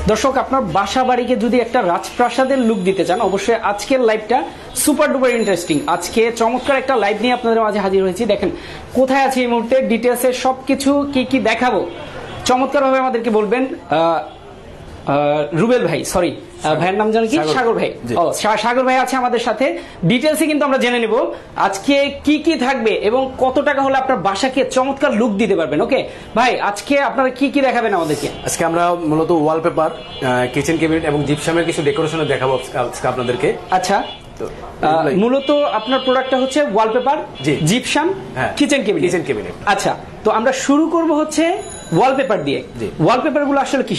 দর্শক, আপনার বাসা বাড়িকে যদি একটা রাজপ্রাসাদের লুক দিতে চান, অবশ্যই আজকের লাইভটা সুপার ডুপার ইন্টারেস্টিং। আজকে চমৎকার একটা লাইভ নিয়ে আপনাদের মাঝে হাজির হয়েছি। দেখেন কোথায় আছে এই মুহূর্তে, ডিটেলসে সবকিছু কি কি দেখাবো চমৎকার ভাবে আমাদেরকে বলবেন রুবেল ভাই, সরি ভাইয়ের নাম জানেন কি? সাগর ভাই। সাগর ভাই আছে আমাদের সাথে। ডিটেলসে কিন্তু আমরা জেনে নেব আজকে কি কি থাকবে এবং কত টাকা হলে আপনার বাসাকে চমৎকার লুক দিতে পারবেন। ওকে ভাই, আজকে আপনারা কি কি দেখাবেন আমাদেরকে? আজকে আমরা মূলত ওয়ালপেপার, কিচেন ক্যাবিনেট এবং জিপসামের কিছু ডেকোরেশন দেখাবো আপনাদেরকে। আচ্ছা, মূলত আপনার প্রোডাক্টটা হচ্ছে ওয়ালপেপার, জিপসাম, কিচেন ক্যাবিনেট। আচ্ছা, তো আমরা শুরু করব হচ্ছে ওয়ালপেপার দিয়ে। ওয়ালপেপার গুলো আসলে কি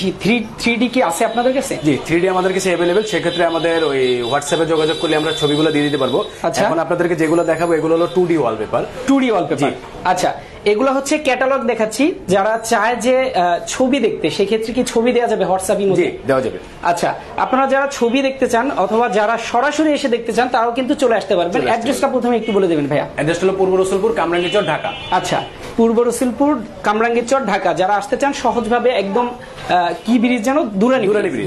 3D কি আছে আপনাদের কাছে? জি, 3D আমাদের কাছে अवेलेबल। সেক্ষেত্রে আমাদের ওই হোয়াটসঅ্যাপে যোগাযোগ করলে আমরা ছবিগুলো দিয়ে দিতে পারবো। এখন আপনাদেরকে যেগুলো দেখাবো এগুলো হলো 2D ওয়ালপেপার। আচ্ছা, এগুলো হচ্ছে ক্যাটালগ দেখাচ্ছি। যারা চায় যে ছবি দেখতে, সেক্ষেত্রে কি ছবি দেওয়া যাবে হোয়াটসঅ্যাপের মধ্যে? দেওয়া যাবে। আচ্ছা, আপনারা যারা ছবি দেখতে চান অথবা যারা সরাসরি এসে দেখতে চান তারাও কিন্তু চলে আসতে পারবেন। অ্যাড্রেসটা প্রথমে একটু বলে দেবেন ভাইয়া। অ্যাড্রেসটা হলো পূর্ব রসুলপুর, কামরাঙ্গীরচর, ঢাকা। আচ্ছা, পূর্ব রসুলপুর, কামরাঙ্গীরচর, ঢাকা। যারা আসতে চান সহজভাবে একদম কি ব্রিজ জানো?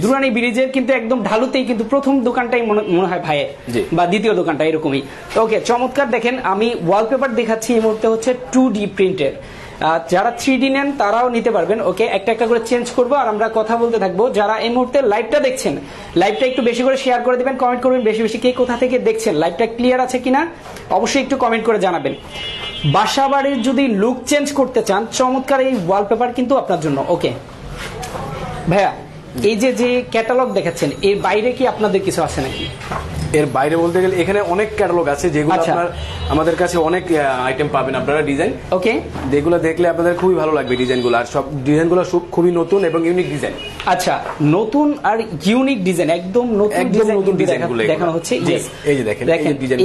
দুরানি ব্রিজের কিন্তু একদম ঢালুতেই কিন্তু প্রথম দোকানটাই মনে হয় ভাইয়ের, বা দ্বিতীয় দোকানটা এরকমই। ওকে, চমৎকার। দেখেন আমি ওয়ালপেপার দেখাচ্ছি, এই মুহূর্তে হচ্ছে 2D প্রিন্টের। যারা 3D নেন তারাও নিতে পারবেন। ওকে, একটা একটা করে চেঞ্জ করবো আর আমরা কথা বলতে থাকবো। যারা এই মুহূর্তে লাইভটা দেখছেন, লাইভটা একটু বেশি করে শেয়ার করে দিবেন, কমেন্ট করবেন বেশি বেশি, কে কোথা থেকে দেখছেন, লাইভটা ক্লিয়ার আছে কিনা অবশ্যই একটু কমেন্ট করে জানাবেন। বাসা বাড়ির যদি লুক চেঞ্জ করতে চান, চমৎকার এই ওয়ালপেপার কিন্তু আপনার জন্য। ওকে ভাইয়া, এই যে ক্যাটালগ দেখাচ্ছেন, এর বাইরে কি আপনাদের কিছু আছে নাকি? এর বাইরে বলতে গেলে এখানে অনেক ক্যাটালগ আছে, যেগুলো আপনার আমাদের কাছে অনেক আইটেম পাবেন আপনারা, ডিজাইন। ওকে, যেগুলো দেখলে আপনাদের খুবই ভালো লাগবে ডিজাইনগুলো, আর সব ডিজাইনগুলো খুবই নতুন এবং ইউনিক ডিজাইন। আচ্ছা, নতুন আর ইউনিক ডিজাইন, একদম নতুন ডিজাইনগুলো দেখানো হচ্ছে। এই যে দেখেন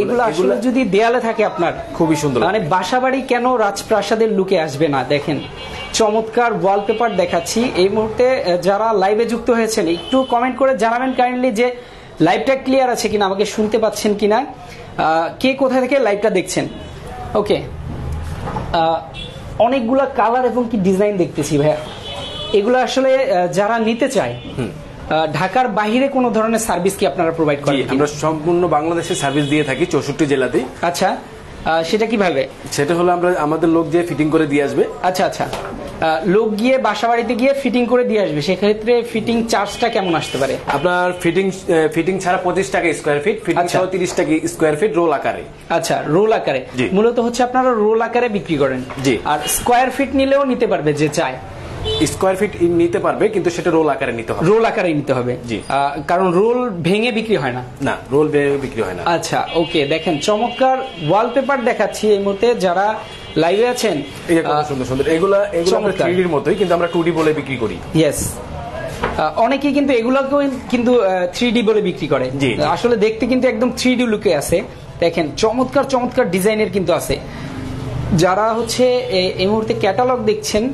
এগুলো আসলে যদি দেয়ালে থাকে আপনার খুবই সুন্দর, মানে বাসাবাড়ি কেন রাজপ্রাসাদের লুকে আসবে না। দেখেন চমৎকার ওয়ালপেপার দেখাচ্ছি এই মুহূর্তে। যারা লাইভে যুক্ত হয়েছেন একটু কমেন্ট করে জানাবেন কাইন্ডলি যে লাইভটা ক্লিয়ার আছে কিনা, আমাকে শুনতে পাচ্ছেন কিনা, কে কোথা থেকে লাইভটা দেখছেন। ওকে, অনেকগুলা কালার এবং কি ডিজাইন দেখতেছি ভাইয়া। এগুলো আসলে যারা নিতে চায়, ঢাকার বাইরে কোন ধরনের সার্ভিস কি আপনারা প্রোভাইড করেন? আমরা সম্পূর্ণ বাংলাদেশে সার্ভিস দিয়ে থাকি, 64 জেলাতেই। আচ্ছা, সেটা কিভাবে? সেটা হলো আমরা আমাদের লোক যে ফিটিং করে দিয়ে আসবে। আচ্ছা আচ্ছা, লোক গিয়ে বাসা বাড়িতে গিয়ে ফিটিং করে দিয়ে আসবে, সেক্ষেত্রে ফিটিং চার্জটা কেমন আসতে পারে? আপনার ফিটিং ছাড়া 25 টাকা স্কোয়ার ফিট, ফিটিং ছাড়া 30 টাকা স্কোয়ার ফিট রোল আকারে। আচ্ছা, রোল আকারে মূলত হচ্ছে আপনারা রোল আকারে বিক্রি করেন। জি, আর স্কোয়ার ফিট নিলেও নিতে পারবে যে চায়? স্কোয়ার ফিট নিতে পারবে, কিন্তু সেটা রোল আকারে নিতে হবে। রোল আকারে নিতে হবে, জি, কারণ রোল ভেঙে বিক্রি হয় না। না, রোল ভেঙে বিক্রি হয় না। আচ্ছা, ওকে। দেখেন চমৎকার ওয়ালপেপার দেখাচ্ছি এই মুহূর্তে। যারা লাইভে আছেন, এই যে কত সুন্দর সুন্দর এগুলো 3D এর মতোই, কিন্তু আমরা 2D বলে বিক্রি করি। ইয়েস, অনেকেই কিন্তু এগুলোকেও কিন্তু 3D বলে বিক্রি করে। আসলে দেখতে কিন্তু একদম 3D লুকে আছে। দেখেন চমৎকার চমৎকার ডিজাইনের কিন্তু আছে। যারা হচ্ছে এই মুহূর্তে ক্যাটালগ দেখছেন,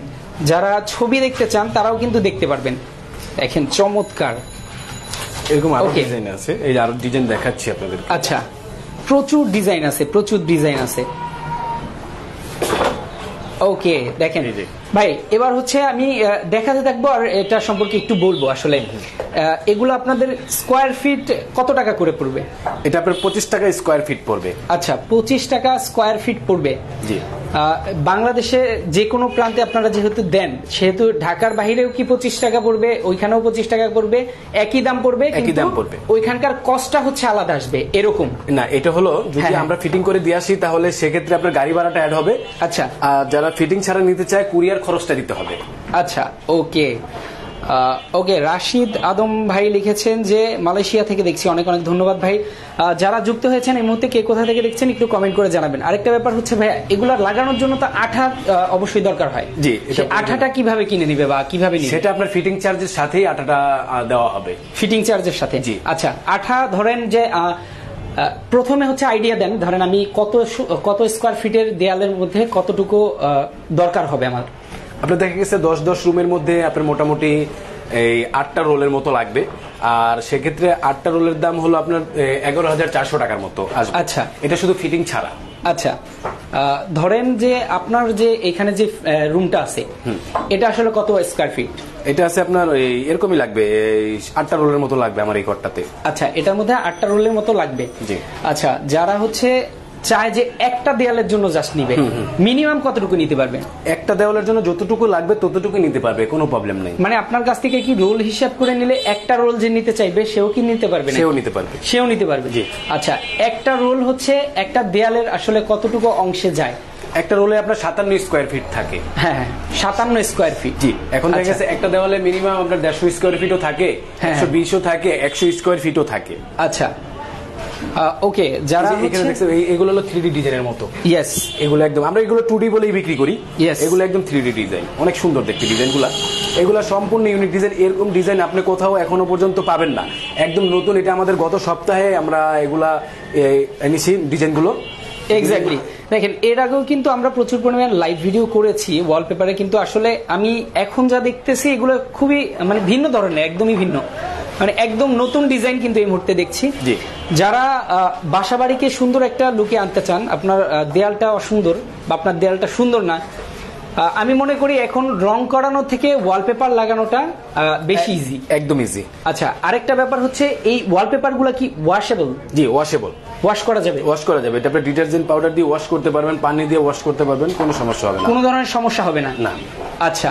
যারা ছবি দেখতে চান তারাও কিন্তু দেখতে পারবেন। দেখেন চমৎকার এরকম আরো ডিজাইন আছে, এই আরো ডিজাইন দেখাচ্ছি আপনাদের। আচ্ছা, প্রচুর ডিজাইন আছে। ওকে, দেখেন ভাই, এবার হচ্ছে আমি দেখাতে থাকবো আর এটা সম্পর্কে একটু বলবো। আসলে এগুলো আপনাদের স্কোয়ার ফিট কত টাকা করে পড়বে? এটা আপনার 25 টাকা স্কোয়ার ফিট পড়বে। আচ্ছা, 25 টাকা স্কোয়ার ফিট পড়বে। জি, বাংলাদেশে যে কোনো প্রান্তে আপনারা যেহেতু দেন, সেহেতু ঢাকার বাইরেও কি 25 টাকা পড়বে, ওইখানেও 25 টাকা পড়বে, একই দাম পড়বে, ওইখানকার কস্টটা হচ্ছে আলাদা আসবে এরকম না। এটা হলো যদি আমরা ফিটিং করে দিয়ে আসি তাহলে সেক্ষেত্রে আপনার গাড়ি ভাড়াটা অ্যাড হবে। আচ্ছা, আর যারা ফিটিং ছাড়া নিতে চায় কুরিয়ার খরচটা দিতে হবে। আচ্ছা, ওকে ওকে। রাশিদ আদম ভাই লিখেছেন যে মালয়েশিয়া থেকে দেখছি, অনেক অনেক ধন্যবাদ ভাই। যারা যুক্ত হয়েছেন এই মুহূর্তে কে কোথা থেকে দেখছেন একটু কমেন্ট করে জানাবেন। আরেকটা ব্যাপার হচ্ছে ভাই, এগুলা লাগানোর জন্য তো আঠা অবশ্যই দরকার হয়। জি, আঠাটা কিভাবে কিনে নিবে বা কিভাবে নিবে? সেটা আপনার ফিটিং চার্জের সাথেই আঠাটা দেওয়া হবে। ফিটিং চার্জের সাথে? জি। আচ্ছা, আঠা ধরেন যে প্রথমে হচ্ছে আইডিয়া দেন, ধরেন আমি কত স্কোয়ার ফিটের দেয়ালের মধ্যে কতটুকু দরকার হবে আমার? আপনার দেখা গেছে 10 রুমের মধ্যে আপনার মোটামুটি এই 8টা রোলের মতো লাগবে। আর সেক্ষেত্রে 8টা রোলের দাম হলো আপনার 11,400 টাকার মতো আসবে। আচ্ছা, এটা শুধু ফিটিং ছাড়া। আচ্ছা, ধরেন যে আপনার যে এখানে যে রুমটা আছে, এটা আসলে কত স্কয়ার ফিট? এটা আছে আপনার এরকমই লাগবে, 8টা রোলের মতো লাগবে আমার এই ঘরটাতে। আচ্ছা, এটার মধ্যে 8টা রোলের মতো লাগবে। জি। আচ্ছা, যারা হচ্ছে চায় যে একটা দেয়ালের জন্য জাস্ট নিবে, মিনিমাম কতটুকু নিতে পারবে? একটা দেওয়ালের জন্য যতটুকু লাগবে ততটুকু নিতে পারবে, কোনো প্রবলেম নেই। মানে আপনার কাছ থেকে কি রোল হিসাব করে নিলে একটা রোল যে নিতে চাইবে সেও কি নিতে পারবে? সেও নিতে পারবে, সেও নিতে পারবে। জি। আচ্ছা, একটা রোল হচ্ছে একটা দেয়ালের আসলে কতটুকু অংশে যায়? একটা রোলে আপনার 57 স্কোয়ার ফিট থাকে। হ্যাঁ, 57 স্কোয়ার ফিট। জি। এখন দেখা গেছে একটা দেওয়ালে মিনিমাম আপনার 150 স্কোয়ার ফিটও থাকে, 120ও থাকে, 100 স্কোয়ার ফিটও থাকে। আচ্ছা, ওকে। যারা এখানে দেখছেন এগুলো হলো 3D ডিজাইনের মতো। ইয়েস, এগুলো একদম আমরা এগুলো 2D বলেই বিক্রি করি। Yes. এগুলো একদম 3D ডিজাইন, অনেক সুন্দর দেখতে ডিজাইনগুলো। এগুলো সম্পূর্ণ ইউনিক ডিজাইন, এরকম ডিজাইন আপনি কোথাও এখনো পর্যন্ত পাবেন না, একদম নতুন। এটা আমাদের গত সপ্তাহে আমরা এগুলা এনেছি ডিজাইনগুলো। এক্স্যাক্টলি। দেখেন, এর আগেও কিন্তু আমরা প্রচুর পরিমাণে লাইভ ভিডিও করেছি ওয়ালপেপারে, কিন্তু আসলে আমি এখন যা দেখতেছি এগুলো খুবই মানে ভিন্ন ধরনের, একদমই ভিন্ন, মানে একদম নতুন ডিজাইন কিন্তু এই মুহূর্তে দেখছি। যারা বাসাবাড়িকে সুন্দর একটা লুকে আনতে চান, আপনার দেয়ালটা অসুন্দর বা আপনার দেয়ালটা সুন্দর না, আমি মনে করি এখন রং করানো থেকে ওয়ালপেপার লাগানোটা বেশি ইজি, একদম ইজি। আচ্ছা, আরেকটা ব্যাপার হচ্ছে এই ওয়ালপেপার গুলা কি ওয়াশেবল? জি, ওয়াশেবল, ওয়াশ করা যাবে। ওয়াশ করা যাবে। এটা আপনি ডিটারজেন্ট পাউডার দিয়ে ওয়াশ করতে পারবেন, পানি দিয়ে ওয়াশ করতে পারবেন, কোনো সমস্যা হবে না, কোনো ধরনের সমস্যা হবে না। না। আচ্ছা,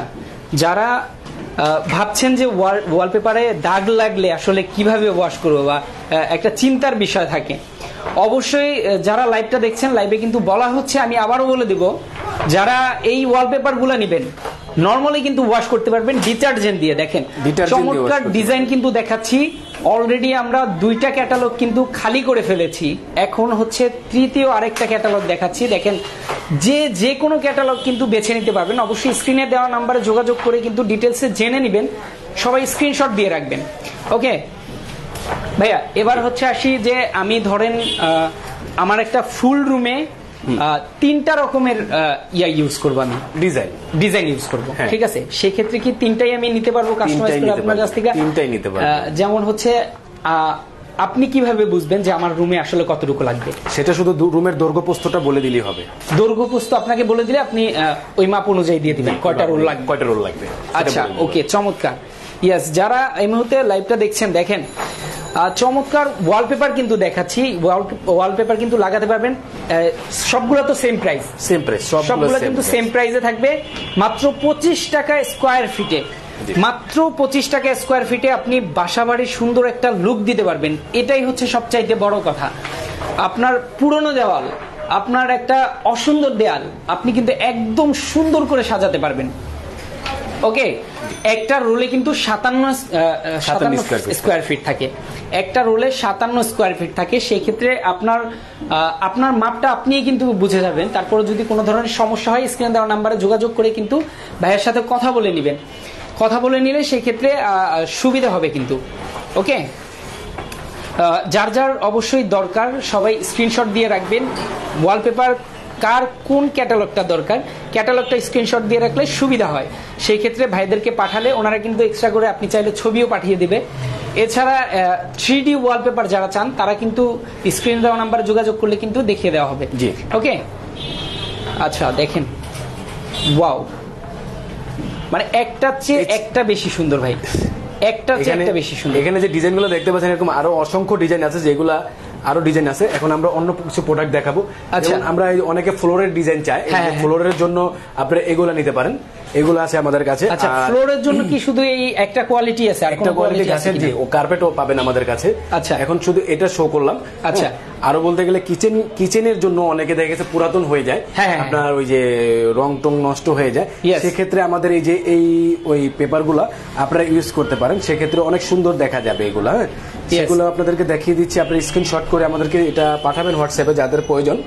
যারা ভাবছেন যে ওয়ালপেপারে দাগ লাগলে আসলে কিভাবে ওয়াশ করবো বা একটা চিন্তার বিষয় থাকে, অবশ্যই যারা লাইভটা দেখছেন, লাইভে কিন্তু বলা হচ্ছে, আমি আবারও বলে দেব, যারা এই ওয়ালপেপার গুলা নিবেন নর্মালি কিন্তু ওয়াশ করতে পারবেন ডিটারজেন্ট দিয়ে। দেখেন চমৎকার ডিজাইন কিন্তু দেখাচ্ছি, অলরেডি আমরা 2টা ক্যাটালগ কিন্তু খালি করে ফেলেছি, এখন হচ্ছে তৃতীয় আরেকটা ক্যাটালগ দেখাচ্ছি। দেখেন, যে কোনো ক্যাটালগ কিন্তু বেছে নিতে পারবেন। অবশ্যই স্ক্রিনে দেওয়া নাম্বারে যোগাযোগ করে কিন্তু ডিটেলসে জেনে নেবেন, সবাই স্ক্রিনশট দিয়ে রাখবেন। ওকে ভাইয়া, এবার হচ্ছে আসি যে আমি ধরেন আমার একটা ফুল রুমে 3টা রকমের ইউজ করবো, আমি ডিজাইন ইউজ করবো, ঠিক আছে? সেক্ষেত্রে কি 3টাই আমি নিতে পারবো কাস্টমাইজ করে আপনার কাছ থেকে? 3টাই নিতে পারবো। যেমন হচ্ছে আপনি কিভাবে বুঝবেন যে আমার রুমে আসলে কতটুকু লাগবে? সেটা শুধু রুমের দৈর্ঘ্য প্রস্থটা বলে দিলেই হবে। দৈর্ঘ্য প্রস্থ আপনাকে বলে দিলে আপনি ওই মাপ অনুযায়ী দিয়ে দিবেন কয়টা রোল লাগবে। আচ্ছা, ওকে, চমৎকার। ইয়েস, যারা এই মুহূর্তে লাইভটা দেখছেন, দেখেন চমৎকার ওয়ালপেপার কিন্তু দেখাচ্ছি, ওয়ালপেপার কিন্তু লাগাতে পারবেন। সবগুলো তো সেম প্রাইস, সবগুলো কিন্তু সেম প্রাইসে থাকবে, মাত্র 25 টাকা স্কোয়ার ফিটে। মাত্র 25 টাকা স্কোয়ার ফিটে আপনি বাসাবাড়ির সুন্দর একটা লুক দিতে পারবেন। এটাই হচ্ছে সবচাইতে বড় কথা। আপনার পুরনো দেওয়াল, আপনার একটা অসুন্দর দেয়াল, আপনি কিন্তু একদম সুন্দর করে সাজাতে পারবেন। ওকে, একটা রোলে কিন্তু 57 স্কোয়ার ফিট থাকে, একটা রোলে 57 স্কোয়ার ফিট থাকে। সেই ক্ষেত্রে আপনার মাপটা আপনিই কিন্তু বুঝে যাবেন। তারপরে যদি কোনো ধরনের সমস্যা হয়, স্ক্রিনে দেওয়া নাম্বারে যোগাযোগ করে কিন্তু ভাইয়ের সাথে কথা বলে নেবেন। কথা বলে নিলে সেই ক্ষেত্রে সুবিধা হবে কিন্তু। ওকে, যার যার অবশ্যই দরকার সবাই স্ক্রিনশট দিয়ে রাখবেন। ওয়ালপেপার কার কোন ক্যাটালগটা দরকার, ক্যাটালগটা স্ক্রিনশট দিয়ে রাখলে সুবিধা হয়। সেই ক্ষেত্রে ভাইদেরকে পাঠালে ওনারা কিন্তু এক্সট্রা করে, আপনি চাইলে ছবিও পাঠিয়ে দেবে। এছাড়া 3D ওয়ালপেপার যারা চান, তারা কিন্তু স্ক্রিনে দেওয়া নাম্বারে যোগাযোগ করলে কিন্তু দেখিয়ে দেওয়া হবে। জি, ওকে। আচ্ছা, দেখেন, ওয়াও, মানে একটা চেয়ে একটা বেশি সুন্দর ভাই, একটা চেয়ে একটা বেশি সুন্দর। এখানে যে ডিজাইনগুলো দেখতে পাচ্ছেন, এরকম আরো অসংখ্য ডিজাইন আছে, যেগুলা আরো ডিজাইন আছে। এখন আমরা অন্য কিছু প্রোডাক্ট দেখাবো। আচ্ছা, আমরা অনেকে ফ্লোরের ডিজাইন চাই, ফ্লোরের জন্য আপনারা এগুলা নিতে পারেন, এগুলো আছে আমাদের কাছে। আচ্ছা, ফ্লোরের জন্য কি শুধু এই একটা কোয়ালিটি আছে? একটা কোয়ালিটি আছে, জি, ও কার্পেটও পাবেন আমাদের কাছে। আচ্ছা, এখন শুধু এটা শো করলাম। আচ্ছা, আরো বলতে গেলে কিচেনের জন্য অনেকে দেখা গেছে পুরাতন হয়ে যায়, আপনার ওই যে রং টং নষ্ট হয়ে যায়, সেক্ষেত্রে আমাদের এই যে ওই পেপারগুলা আপনারা ইউজ করতে পারেন, সেক্ষেত্রে অনেক সুন্দর দেখা যাবে এগুলা। সেগুলো আপনাদেরকে দেখিয়ে দিচ্ছি, আপনি স্ক্রিনশট করে আমাদেরকে এটা পাঠাবেন হোয়াটসঅ্যাপে যাদের প্রয়োজন।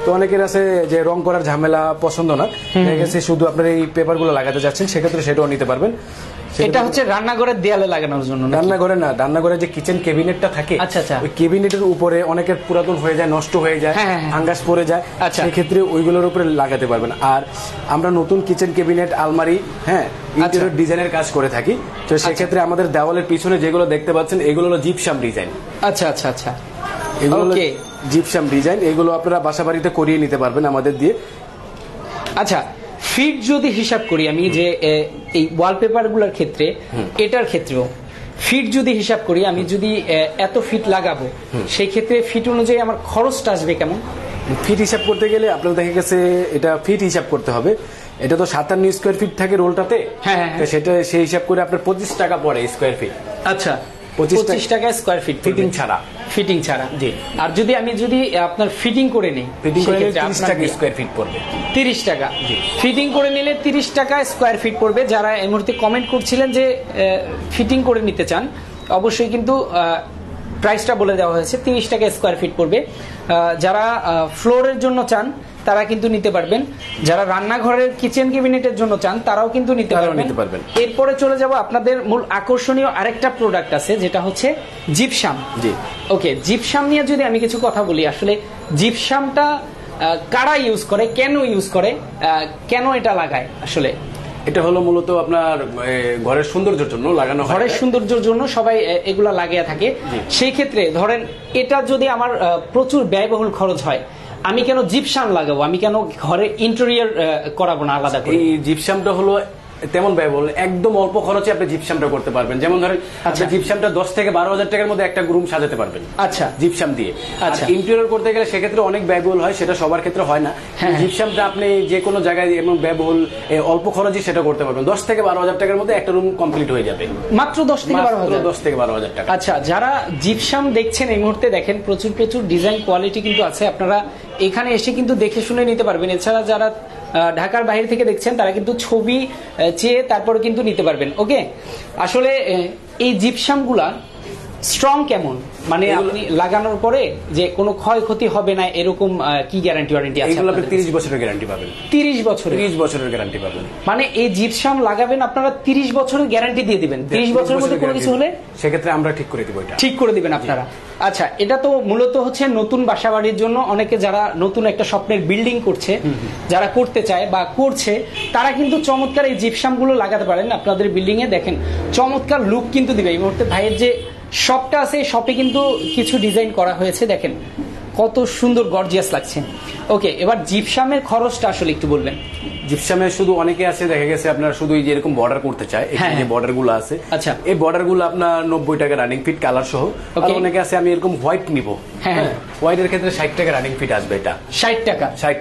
তো অনেকের আছে যে রং করার ঝামেলা পছন্দ না, দেখা গেছে শুধু আপনার এই পেপারগুলো লাগাতে যাচ্ছেন, সেক্ষেত্রে সেটাও নিতে পারবেন। এটা হচ্ছে রান্নাঘরের দেয়ালে লাগানোর জন্য। রান্নাঘরে না, রান্নাঘরে যে কিচেন ক্যাবিনেটটা থাকে, আচ্ছা, ওই ক্যাবিনেটের উপরে অনেকের পুরাতন হয়ে যায়, নষ্ট হয়ে যায়, ফাঙ্গাস পড়ে যায়, সেক্ষেত্রে ওইগুলোর উপরে লাগাতে পারবেন। আর আমরা নতুন কিচেন ক্যাবিনেট, আলমারি, ইন্টেরিয়র ডিজাইনের কাজ করে থাকি। তো সেক্ষেত্রে আমাদের দেওয়ালের পিছনে যেগুলো দেখতে পাচ্ছেন, এগুলো হলো জিপসাম ডিজাইন। আচ্ছা আচ্ছা আচ্ছা, এগুলো জিপসাম ডিজাইন, এগুলো আপনারা বাসা বাড়িতে করিয়ে নিতে পারবেন আমাদের দিয়ে। আচ্ছা, ফিট যদি হিসাব করি আমি, যে এই ওয়ালপেপার গুলোর ক্ষেত্রে, এটার ক্ষেত্রেও ফিট যদি হিসাব করি, আমি যদি এত ফিট লাগাবো, সেই ক্ষেত্রে ফিট অনুযায়ী আমার খরচটা আসবে কেমন? ফিট হিসাব করতে গেলে আপনার দেখা গেছে এটা ফিট হিসাব করতে হবে। এটা তো 57 স্কোয়ার ফিট থাকে রোলটাতে, সেটা সেই হিসাব করে আপনার 25 টাকা পড়ে স্কোয়ার ফিট। আচ্ছা, 25 টাকা স্কোয়ার ফিট ফিটিং ছাড়া। ফিটিং ছাড়া, জি। আর যদি আমি আপনার ফিটিং করে নিই, ফিটিং করে 30 টাকা স্কোয়ার ফিট পড়বে। 30 টাকা ফিটিং করে নিলে 30 টাকা স্কোয়ার ফিট পড়বে। যারা এই মুহূর্তে কমেন্ট করছিলেন যে ফিটিং করে নিতে চান, অবশ্যই কিন্তু প্রাইসটা বলে দেওয়া হয়েছে, 30 টাকা স্কোয়ার ফিট পড়বে। যারা ফ্লোরের জন্য চান তারা কিন্তু নিতে পারবেন, যারা রান্নাঘরের কিচেন ক্যাবিনেটের জন্য চান তারাও কিন্তু নিতে পারবেন। এরপরে চলে যাব আপনাদের মূল আকর্ষণীয় আরেকটা প্রোডাক্ট আছে, যেটা হচ্ছে জিপসাম। জি, ওকে, জিপসাম নিয়ে যদি আমি কিছু কথা বলি, আসলে জিপসামটা কারা ইউজ করে, কেন ইউজ করে, কেন এটা লাগায়? আসলে এটা হলো মূলত আপনার ঘরের সৌন্দর্যের জন্য লাগানো হয়। ঘরের সৌন্দর্যের জন্য সবাই এগুলা লাগিয়ে থাকে। সেই ক্ষেত্রে ধরেন এটা যদি আমার প্রচুর ব্যয়বহুল খরচ হয়, আমি কেন জিপসাম লাগাবো, আমি কেন ঘরে ইন্টেরিয়র করাবো না আলাদা করে? এই জিপসামটা হলো তেমন ব্যয়বহুল, একদম অল্প খরচে আপনি জিপসামটা করতে পারবেন। যেমন ধরেন আপনি জিপসামটা 10 থেকে 12,000 টাকার মধ্যে একটা রুম সাজাতে পারবেন। আচ্ছা, জিপসাম দিয়ে। আচ্ছা, ইন্টেরিয়র করতে গেলে সেক্ষেত্রে অনেক ব্যয়বহুল হয়, সেটা সবার ক্ষেত্রে হয় না। জিপসামটা আপনি যে কোনো জায়গায় এমন ব্যয়বহুল অল্প খরচে সেটা করতে পারবেন। 10 থেকে 12,000 টাকার মধ্যে একটা রুম কমপ্লিট হয়ে যাবে, মাত্র 10 থেকে 12,000 টাকা। আচ্ছা, যারা জিপসাম দেখছেন এই মুহূর্তে, দেখেন প্রচুর ডিজাইন কোয়ালিটি কিন্তু আছে, আপনারা এখানে এসে কিন্তু দেখে শুনে নিতে পারবেন। এছাড়া যারা ঢাকার বাইরে থেকে দেখছেন তারা কিন্তু ছবি চেয়ে তারপরে কিন্তু নিতে পারবেন। ওকে, আসলে এই জিপসাম গুলা স্ট্রং কেমন, মানে আপনি লাগানোর পরে যে কোনো ক্ষয়ক্ষতি হবে না এরকম কি গ্যারান্টি ওয়ারেন্টি আছে? এগুলো আপনি 30 বছরের গ্যারান্টি পাবেন। 30 বছরের গ্যারান্টি পাবেন। মানে এই জিপসাম লাগাবেন আপনারা 30 বছরের গ্যারান্টি দিয়ে দিবেন। 30 বছরের মধ্যে কোনো কিছু হলে সেক্ষেত্রে আমরা ঠিক করে দিব, এটা ঠিক করে দিবেন আপনারা। আচ্ছা, এটা তো মূলত হচ্ছে নতুন বাসাবাড়ির জন্য, অনেকে যারা নতুন একটা স্বপ্নের বিল্ডিং করছে, যারা করতে চায় বা করছে, তারা কিন্তু চমৎকার এই জিপসাম গুলো লাগাতে পারেন আপনাদের বিল্ডিং এ। দেখেন চমৎকার লুক কিন্তু দিবে। এই মুহূর্তে ভাইয়ের যে শপটা আছে, এই শপে কিন্তু কিছু ডিজাইন করা হয়েছে, দেখেন কত সুন্দর গর্জিয়াস লাগছে। ওকে, এবার জিপসামের খরচটা আসলে একটু বলবেন। জিপসামে শুধু অনেকে আছে দেখা গেছে আপনার শুধু এই যে এরকম বর্ডার করতে চায়, এখানে যে বর্ডার গুলো আছে, আচ্ছা, এই বর্ডার গুলো আপনার 90 টাকা রানিং ফিট কালার সহ। আর অনেকে আছে আমি এরকম হোয়াইট নিব, হোয়াইটের ক্ষেত্রে 60 টাকা রানিং ফিট আসবে। এটা 60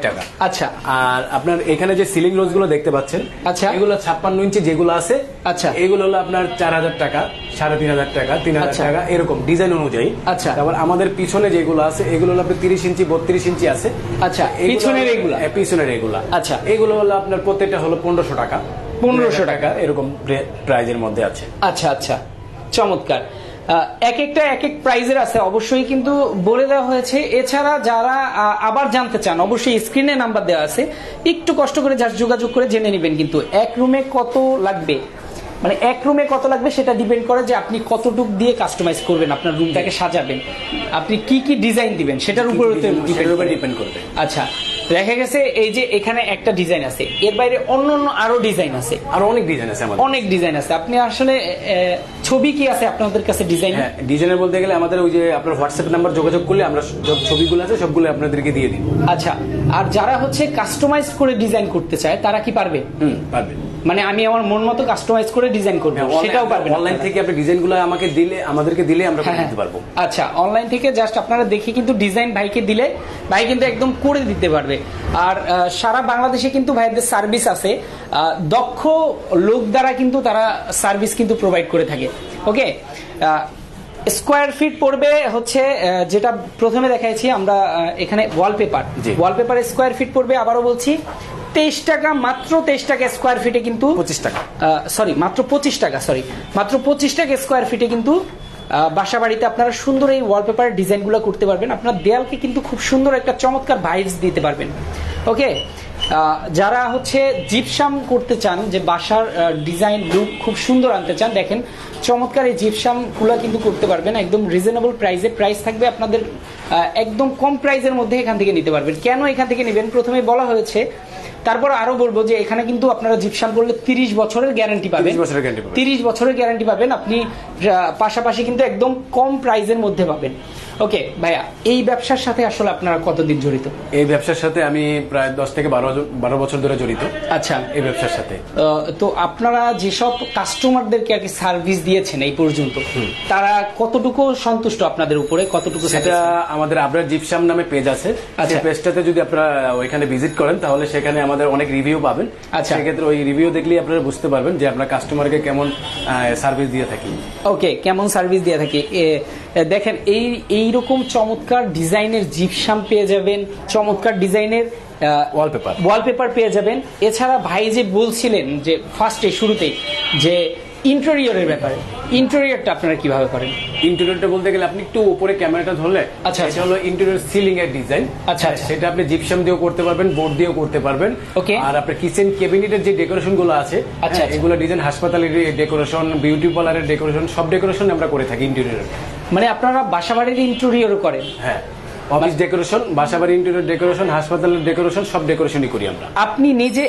টাকা। আচ্ছা, আর আপনার এখানে যে সিলিং রোজ গুলো দেখতে পাচ্ছেন, আচ্ছা, এগুলো 56 ইঞ্চি যেগুলো আছে, আচ্ছা, এগুলো হলো আপনার 4,000 টাকা, 3,500 টাকা, 3,000 টাকা, এরকম ডিজাইন অনুযায়ী। আচ্ছা, তারপর আমাদের পিছনে যেগুলো আছে এগুলো হলো আপনার 30 ইঞ্চি 32 ইঞ্চি আছে। আচ্ছা, পিছনের এগুলা, আচ্ছা, এগুলো হলো আপনার প্রত্যেকটা হলো 1500 টাকা, 1500 টাকা এরকম প্রাইজের মধ্যে আছে। আচ্ছা আচ্ছা, চমৎকার। এক একটা এক এক প্রাইজের আছে, অবশ্যই কিন্তু বলে দেওয়া হয়েছে। এছাড়া যারা আবার জানতে চান, অবশ্যই স্ক্রিনে নাম্বার দেওয়া আছে, একটু কষ্ট করে জাস্ট যোগাযোগ করে জেনে নেবেন। কিন্তু এক রুমে কত লাগবে, মানে এক রুমে কত লাগবে সেটা ডিপেন্ড করে যে আপনি কতটুক দিয়ে কাস্টমাইজ করবেন, আপনার রুমটাকে সাজাবেন, আপনি কি কি ডিজাইন দিবেন সেটার উপর ডিপেন্ড করবে। আচ্ছা, দেখা গেছে এই যে এখানে একটা ডিজাইন আছে, এর বাইরে অন্য আরো ডিজাইন আছে, আরো অনেক ডিজাইন আছে, অনেক ডিজাইন আছে। আপনি আসলে ছবি কি আছে আপনাদের কাছে ডিজাইন? হ্যাঁ, ডিজাইনের বলতে গেলে আমাদের ওই যে আপনার হোয়াটসঅ্যাপ নাম্বার যোগাযোগ করলে আমরা ছবিগুলো আছে সবগুলো আপনাদেরকে দিয়ে দিই। আচ্ছা, আর যারা হচ্ছে কাস্টমাইজ করে ডিজাইন করতে চায় তারা কি পারবে? পারবে। মানে আমি আমার মন মতো কাস্টমাইজ করে ডিজাইন করব, সেটাও পারবেন? অনলাইন থেকে আপনি ডিজাইনগুলো আমাকে দিলে, আমাদেরকে দিলে আমরা করে দিতে পারবো। আচ্ছা, অনলাইন থেকে জাস্ট আপনারা দেখে কিন্তু ডিজাইন ভাইকে দিলে ভাই কিন্তু একদম করে দিতে পারবে। আর সারা বাংলাদেশে কিন্তু ভাইদের সার্ভিস আছে, দক্ষ লোক দ্বারা কিন্তু তারা সার্ভিস কিন্তু প্রোভাইড করে থাকে। ওকে, স্কোয়ার ফিট পড়বে হচ্ছে যেটা প্রথমে দেখাইছি আমরা, এখানে ওয়ালপেপার স্কোয়ার ফিট পড়বে, আবারও বলছি 23 টাকা, মাত্র 23 টাকা স্কোয়ার ফিটে, কিন্তু 25 টাকা, মাত্র 25 টাকা স্কোয়ার ফিটে কিন্তু বাসা বাড়িতে আপনারা সুন্দর এই ওয়ালপেপার ডিজাইনগুলো করতে পারবেন। আপনার দেয়ালকে কিন্তু খুব সুন্দর একটা চমৎকার ভাইবস দিতে পারবেন। ওকে, যারা হচ্ছে জিপসাম করতে চান, যে বাসার ডিজাইন লুক খুব সুন্দর আনতে চান, দেখেন চমৎকার এই জিপসাম গুলা কিন্তু করতে পারবেন একদম রিজনেবল প্রাইসে। প্রাইস থাকবে আপনাদের একদম কম প্রাইসের মধ্যে এখান থেকে নিতে পারবেন। কেন এখান থেকে নেবেন প্রথমে বলা হয়েছে, তারপর আরো বলবো যে এখানে কিন্তু আপনারা জিপসাম করলে 30 বছরের গ্যারান্টি পাবেন। 30 বছরের গ্যারান্টি পাবেন আপনি, পাশাপাশি কিন্তু একদম কম প্রাইসের মধ্যে পাবেন। ওকে ভাইয়া, এই ব্যবসার সাথে আসলে আপনারা কতদিন জড়িত? এই ব্যবসার সাথে আমি প্রায় 10 থেকে 12 বছর ধরে জড়িত। আচ্ছা, এই ব্যবসার সাথে তো আপনারা যেসব কাস্টমারদেরকে আর কি সার্ভিস দিয়েছেন এই পর্যন্ত, তারা কতটুকু সন্তুষ্ট আপনাদের উপরে, কতটুকু? সেটা আমাদের আবরার জিপসাম নামে পেজ আছে, সেই পেজটাতে যদি আপনারা ওইখানে ভিজিট করেন তাহলে সেখানে আমাদের অনেক রিভিউ পাবেন। আচ্ছা, সেক্ষেত্রে ওই রিভিউ দেখলেই আপনারা বুঝতে পারবেন যে আমরা কাস্টমারকে কেমন সার্ভিস দিয়ে থাকি। ওকে, কেমন সার্ভিস দিয়ে থাকি। দেখেন, এইরকম চমৎকার ডিজাইনের জিপসাম পেয়ে যাবেন, চমৎকার ডিজাইনের ওয়ালপেপার পেয়ে যাবেন। এছাড়া ভাই যে বলছিলেন যে ফার্স্টে শুরুতেই যে ইন্টেরিয়রের ব্যাপারে, ইন্টেরিয়রটা আপনারা কিভাবে করেন? ইন্টেরিয়রটা বলতে গেলে আপনি একটু উপরে ক্যামেরাটা ধরলে, আচ্ছা, এটা হলো ইন্টেরিয়র সিলিং এর ডিজাইন। আচ্ছা, সেটা আপনি জিপসাম দিয়েও করতে পারবেন, বোর্ড দিয়েও করতে পারবেন। ওকে, আর আপনার কিচেন ক্যাবিনেটের যে ডেকোরেশন গুলো আছে, আচ্ছা, এগুলো ডিজাইন হাসপাতালের ডেকোরেশন, বিউটি পার্লারের ডেকোরেশন, সব ডেকোরেশন আমরা করে থাকি ইন্টেরিয়র। মানে আপনারা বাসাবাড়ির ইন্টেরিয়র করেন? হ্যাঁ, অফিস ডেকোরেশন, বাসাবাড়ি ইন্টেরিয়র ডেকোরেশন, হাসপাতালের ডেকোরেশন, সব ডেকোরেশনই করি আমরা। আপনি নিজে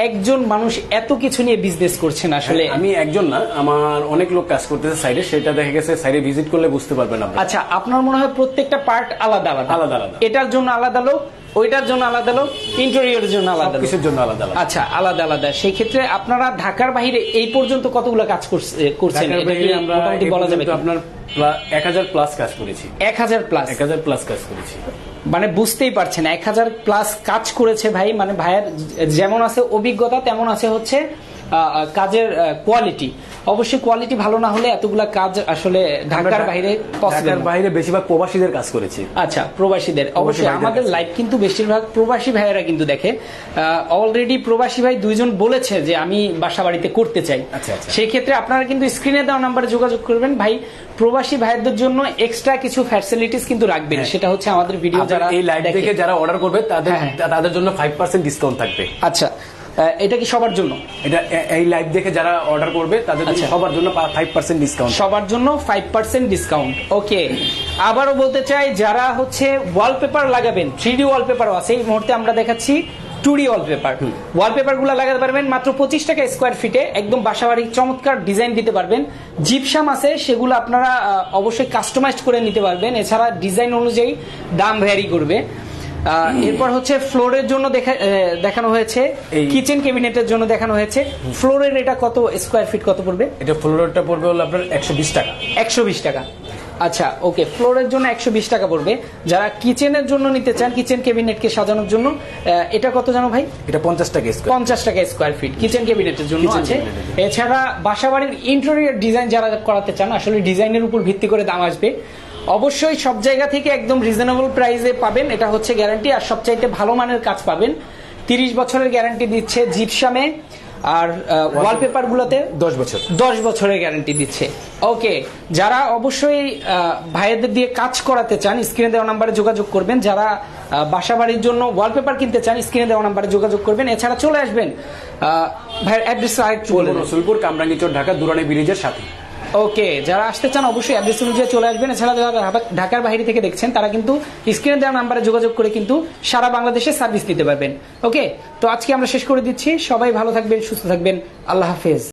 একজন মানুষ এত কিছু নিয়ে বিজনেস করছেন আসলে? আমি একজন না, আমার অনেক লোক কাজ করতেছে সাইডে, সেটা দেখা গেছে সাইডে ভিজিট করলে বুঝতে পারবেন আপনারা। আচ্ছা, আপনার মনে হয় প্রত্যেকটা পার্ট আলাদা আলাদা? আলাদা আলাদা, এটার জন্য আলাদা লোক, ওইটার জন্য আলাদা লোক, ইন্টেরিয়রের জন্য আলাদা, কিছুর জন্য আলাদা। আচ্ছা, আলাদা আলাদা। সেই ক্ষেত্রে আপনারা ঢাকার বাইরে এই পর্যন্ত কতগুলো কাজ করছেন? মোটামুটি বলা যাবে আপনার 1000 প্লাস কাজ করেছি। 1000 প্লাস কাজ করেছি, মানে বুঝতেই পারছেন 1000 প্লাস কাজ করেছে ভাই। মানে ভাইয়ের যেমন আছে অভিজ্ঞতা, তেমন আছে হচ্ছে কাজের কোয়ালিটি। অবশ্যই কোয়ালিটি ভালো না হলে এতগুলা কাজ আসলে ঢাকার বাইরে পসিবল। ঢাকার বাইরে বেশিরভাগ প্রবাসীদের কাজ করেছি। আচ্ছা, প্রবাসীদের। অবশ্যই আমাদের লাইভ কিন্তু বেশিরভাগ প্রবাসী ভাইয়েরা কিন্তু দেখে। অলরেডি প্রবাসী ভাই 2 জন বলেছে যে আমি বাসা বাড়িতে করতে চাই। সেই ক্ষেত্রে আপনারা কিন্তু স্ক্রিনে দেওয়া নাম্বারে যোগাযোগ করবেন। ভাই প্রবাসী ভাইদের জন্য এক্সট্রা কিছু ফ্যাসিলিটিস কিন্তু রাখবেন, সেটা হচ্ছে আমাদের ভিডিও যারা এই লাইভ দেখে যারা অর্ডার করবে তাদের জন্য 5% ডিসকাউন্ট থাকবে। আচ্ছা, এটা কি সবার জন্য? এটা এই লাইভ দেখে যারা অর্ডার করবে তাদের জন্য, সবার জন্য 5% ডিসকাউন্ট। সবার জন্য 5% ডিসকাউন্ট। ওকে, আবারও বলতে চাই, যারা হচ্ছে ওয়ালপেপার লাগাবেন, 3D ওয়ালপেপারও আছে। এই মুহূর্তে আমরা দেখাচ্ছি 2D ওয়ালপেপার গুলো লাগাতে পারবেন মাত্র 25 টাকা স্কোয়ার ফিটে। একদম বাসাবাড়ি চমৎকার ডিজাইন দিতে পারবেন। জিপসাম আছে, সেগুলো আপনারা অবশ্যই কাস্টমাইজ করে নিতে পারবেন। এছাড়া ডিজাইন অনুযায়ী দাম ভ্যারি করবে। এরপর হচ্ছে ফ্লোরের জন্য দেখানো হয়েছে, কিচেন ক্যাবিনেটের জন্য দেখানো হয়েছে। ফ্লোরের এটা কত স্কোয়ার ফিট কত পড়বে? এটা ফ্লোরটা পড়বে হলো আপনার 120 টাকা। 120 টাকা। আচ্ছা, ওকে, ফ্লোরের জন্য 120 টাকা পড়বে। যারা কিচেনের জন্য নিতে চান, কিচেন ক্যাবিনেটকে সাজানোর জন্য, এটা কত জানো ভাই? এটা 50 টাকা স্কোয়ার। 50 টাকা স্কোয়ার ফিট কিচেন ক্যাবিনেটের জন্য আছে। এছাড়া বাসাবাড়ির ইন্টেরিয়র ডিজাইন যারা করাতে চান, আসলে ডিজাইনের উপর ভিত্তি করে দাম আসবে। অবশ্যই সব জায়গা থেকে একদম রিজনেবল প্রাইসে পাবেন, এটা হচ্ছে গ্যারান্টি। আর সবচাইতে ভালো মানের কাজ পাবেন। 30 বছরের গ্যারান্টি দিচ্ছে জিপসামে, আর ওয়ালপেপার গুলোতে 10 বছরের গ্যারান্টি দিচ্ছে। ওকে, যারা অবশ্যই ভাইদের দিয়ে কাজ করাতে চান, স্ক্রিনে দেওয়া নাম্বারে যোগাযোগ করবেন। যারা বাসাবাড়ির জন্য ওয়ালপেপার কিনতে চান, স্ক্রিনে দেওয়া নাম্বারে যোগাযোগ করবেন। এছাড়া চলে আসবেন ভাইয়ের অ্যাড্রেস আরেকটু বলে দেন। রসুলপুর কামরাঙ্গী চর, ঢাকা, দুরানি ব্রিজের সাথে। ওকে, যারা আসতে চান অবশ্যই অ্যাড্রেস অনুযায়ী চলে আসবেন। এছাড়া যারা ঢাকার বাইরে থেকে দেখছেন, তারা কিন্তু স্ক্রিনে দেওয়া নাম্বারে যোগাযোগ করে কিন্তু সারা বাংলাদেশে সার্ভিস নিতে পারবেন। ওকে, তো আজকে আমরা শেষ করে দিচ্ছি। সবাই ভালো থাকবেন, সুস্থ থাকবেন। আল্লাহ হাফেজ।